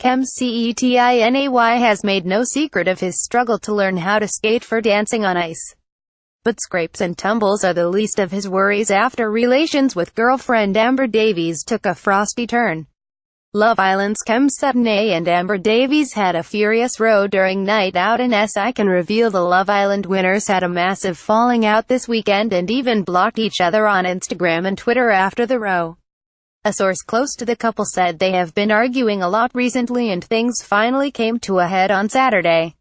KEM CETINAY has made no secret of his struggle to learn how to skate for dancing on ice. But scrapes and tumbles are the least of his worries after relations with girlfriend Amber Davies took a frosty turn. Love Island's KEM CETINAY and Amber Davies had a furious row during night out in I can reveal the Love Island winners had a massive falling out this weekend and even blocked each other on Instagram and Twitter after the row. A source close to the couple said they have been arguing a lot recently and things finally came to a head on Saturday.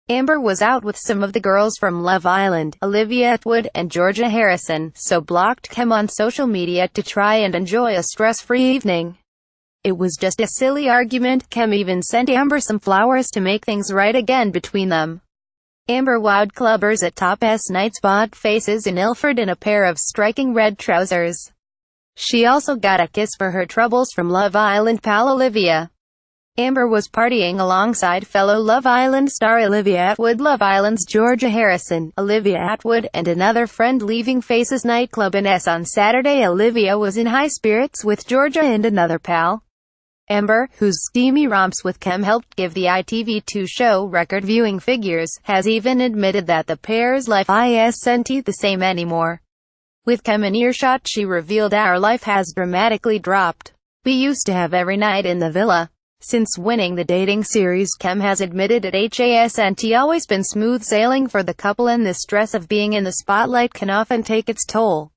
Amber was out with some of the girls from Love Island, Olivia Atwood and Georgia Harrison, so blocked KEM on social media to try and enjoy a stress-free evening. It was just a silly argument. KEM even sent Amber some flowers to make things right again between them. Amber wowed clubbers at Top S Night Spot Faces in Ilford in a pair of striking red trousers. She also got a kiss for her troubles from Love Island pal Olivia. Amber was partying alongside fellow Love Island star Olivia Atwood, Love Island's Georgia Harrison, Olivia Atwood, and another friend leaving Faces nightclub in S on Saturday. Olivia was in high spirits with Georgia and another pal. Amber, whose steamy romps with KEM helped give the ITV2 show record viewing figures, has even admitted that the pair's life isn't the same anymore. With KEM in earshot, she revealed, "Our life has dramatically dropped. We used to have every night in the villa." Since winning the dating series, KEM has admitted it hasn't always been smooth sailing for the couple, and the stress of being in the spotlight can often take its toll.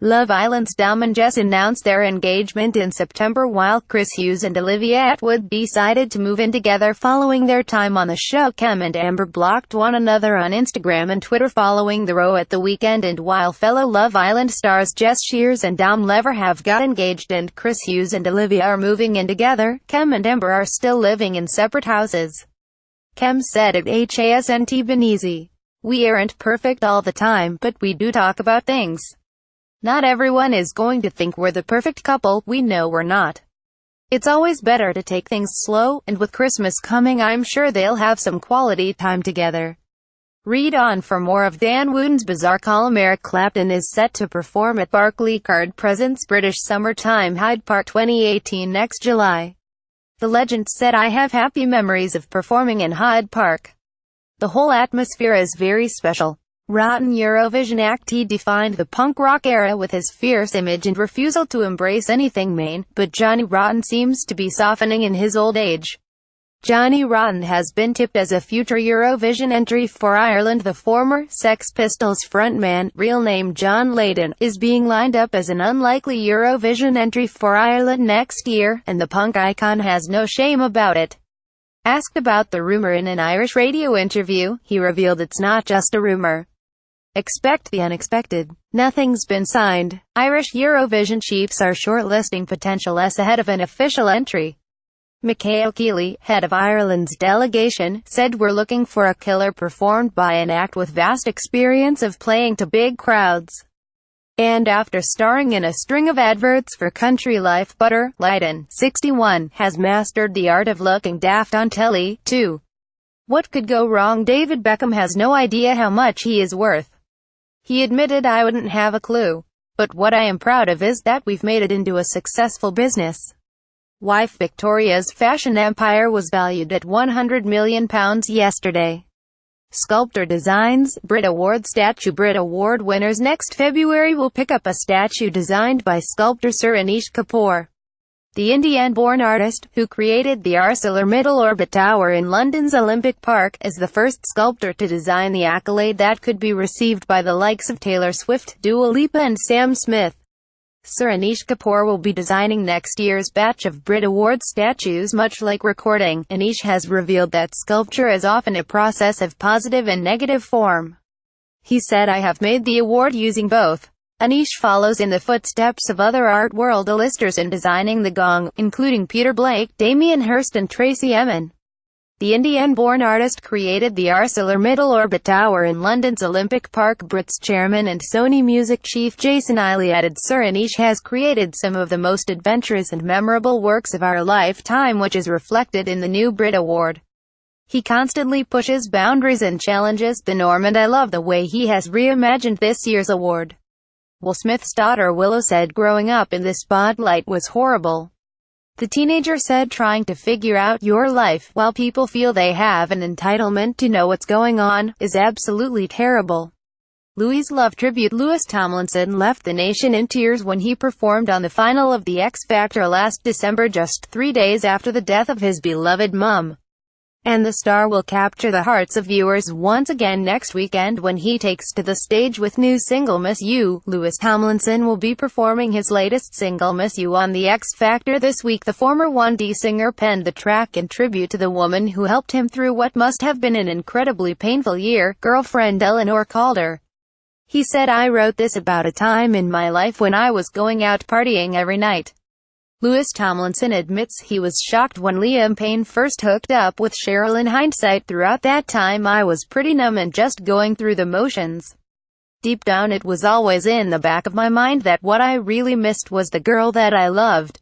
Love Island's Dom and Jess announced their engagement in September while Chris Hughes and Olivia Atwood decided to move in together following their time on the show. KEM and Amber blocked one another on Instagram and Twitter following the row at the weekend, and while fellow Love Island stars Jess Shears and Dom Lever have got engaged and Chris Hughes and Olivia are moving in together, KEM and Amber are still living in separate houses. KEM said it hasn't been easy. "We aren't perfect all the time, but we do talk about things. Not everyone is going to think we're the perfect couple, we know we're not. It's always better to take things slow, and with Christmas coming I'm sure they'll have some quality time together." Read on for more of Dan Wootton's bizarre column. Eric Clapton is set to perform at Barclaycard Presents British Summertime Hyde Park 2018 next July. The legend said, "I have happy memories of performing in Hyde Park. The whole atmosphere is very special." Rotten Eurovision act. He defined the punk rock era with his fierce image and refusal to embrace anything main, but Johnny Rotten seems to be softening in his old age. Johnny Rotten has been tipped as a future Eurovision entry for Ireland. The former Sex Pistols frontman, real name John Lydon, is being lined up as an unlikely Eurovision entry for Ireland next year, and the punk icon has no shame about it. Asked about the rumor in an Irish radio interview, he revealed, "It's not just a rumor. Expect the unexpected. Nothing's been signed." Irish Eurovision chiefs are shortlisting potential S ahead of an official entry. Michael Keeley, head of Ireland's delegation, said, "We're looking for a killer performed by an act with vast experience of playing to big crowds." And after starring in a string of adverts for Country Life Butter, Lydon, 61, has mastered the art of looking daft on telly, too. What could go wrong? David Beckham has no idea how much he is worth. He admitted, "I wouldn't have a clue. But what I am proud of is that we've made it into a successful business." Wife Victoria's fashion empire was valued at £100 million yesterday. Sculptor designs Brit Award statue. Brit Award winners next February will pick up a statue designed by sculptor Sir Anish Kapoor. The Indian-born artist, who created the ArcelorMittal Orbit Tower in London's Olympic Park, is the first sculptor to design the accolade that could be received by the likes of Taylor Swift, Dua Lipa and Sam Smith. Sir Anish Kapoor will be designing next year's batch of Brit Award statues. Much like recording, Anish has revealed that sculpture is often a process of positive and negative form. He said, "I have made the award using both." Anish follows in the footsteps of other art world A-listers in designing the gong, including Peter Blake, Damien Hirst and Tracy Emin. The Indian-born artist created the ArcelorMittal Orbit Tower in London's Olympic Park. Brit's chairman and Sony Music chief Jason Eiley added, "Sir Anish has created some of the most adventurous and memorable works of our lifetime, which is reflected in the new Brit Award. He constantly pushes boundaries and challenges the norm, and I love the way he has reimagined this year's award." Will Smith's daughter Willow said growing up in the spotlight was horrible. The teenager said trying to figure out your life, while people feel they have an entitlement to know what's going on, is absolutely terrible. Louis' love tribute. Louis Tomlinson left the nation in tears when he performed on the final of The X Factor last December, just 3 days after the death of his beloved mum. And the star will capture the hearts of viewers once again next weekend when he takes to the stage with new single Miss You. Louis Tomlinson will be performing his latest single Miss You on The X Factor this week. The former 1D singer penned the track in tribute to the woman who helped him through what must have been an incredibly painful year. Girlfriend Eleanor Calder. He said, "I wrote this about a time in my life when I was going out partying every night." Louis Tomlinson admits he was shocked when Liam Payne first hooked up with Cheryl. In hindsight, throughout that time I was pretty numb and just going through the motions. Deep down it was always in the back of my mind that what I really missed was the girl that I loved.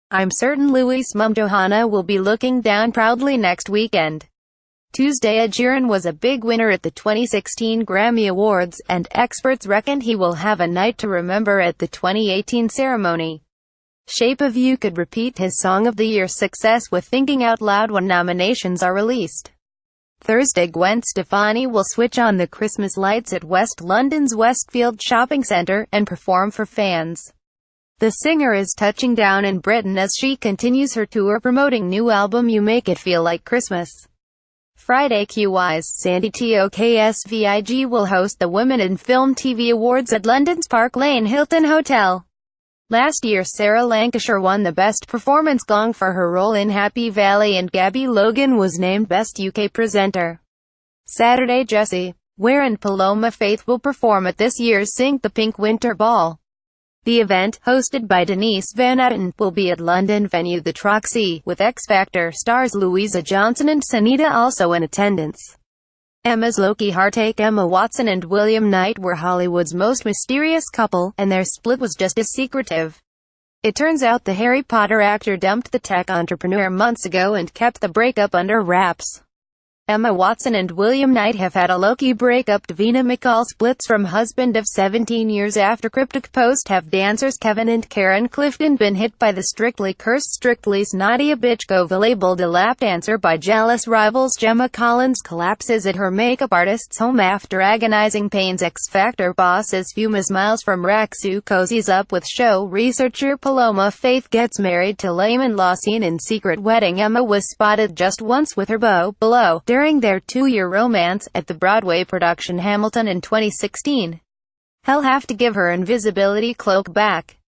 I'm certain Louis' mum Johanna will be looking down proudly next weekend. Tuesday, Ed Sheeran was a big winner at the 2016 Grammy Awards, and experts reckon he will have a night to remember at the 2018 ceremony. Shape of You could repeat his Song of the Year success with Thinking Out Loud when nominations are released. Thursday, Gwen Stefani will switch on the Christmas lights at West London's Westfield Shopping Centre, and perform for fans. The singer is touching down in Britain as she continues her tour promoting new album You Make It Feel Like Christmas. Friday, QY's Sandy Toksvig will host the Women in Film TV Awards at London's Park Lane Hilton Hotel. Last year, Sarah Lancashire won the Best Performance Gong for her role in Happy Valley, and Gabby Logan was named Best UK Presenter. Saturday, Jessie Ware and Paloma Faith will perform at this year's Sink the Pink Winter Ball. The event, hosted by Denise Van Etten, will be at London venue The Troxy, with X Factor stars Louisa Johnson and Sanita also in attendance. Emma's low-key heartache. Emma Watson and William Knight were Hollywood's most mysterious couple, and their split was just as secretive. It turns out the Harry Potter actor dumped the tech entrepreneur months ago and kept the breakup under wraps. Emma Watson and William Knight have had a low-key breakup. Davina McCall splits from husband of 17 years after cryptic post. Have dancers Kevin and Karen Clifton been hit by the Strictly Cursed Strictly's Nadia Bitchkova, labeled a lap dancer by jealous rivals? Gemma Collins collapses at her makeup artist's home after agonizing pains. X Factor boss is few miles from Raksu cozies up with show researcher Paloma Faith gets married to Layman Lawson in secret wedding. Emma was spotted just once with her beau, below, during their 2-year romance, at the Broadway production Hamilton in 2016. He'll have to give her invisibility cloak back.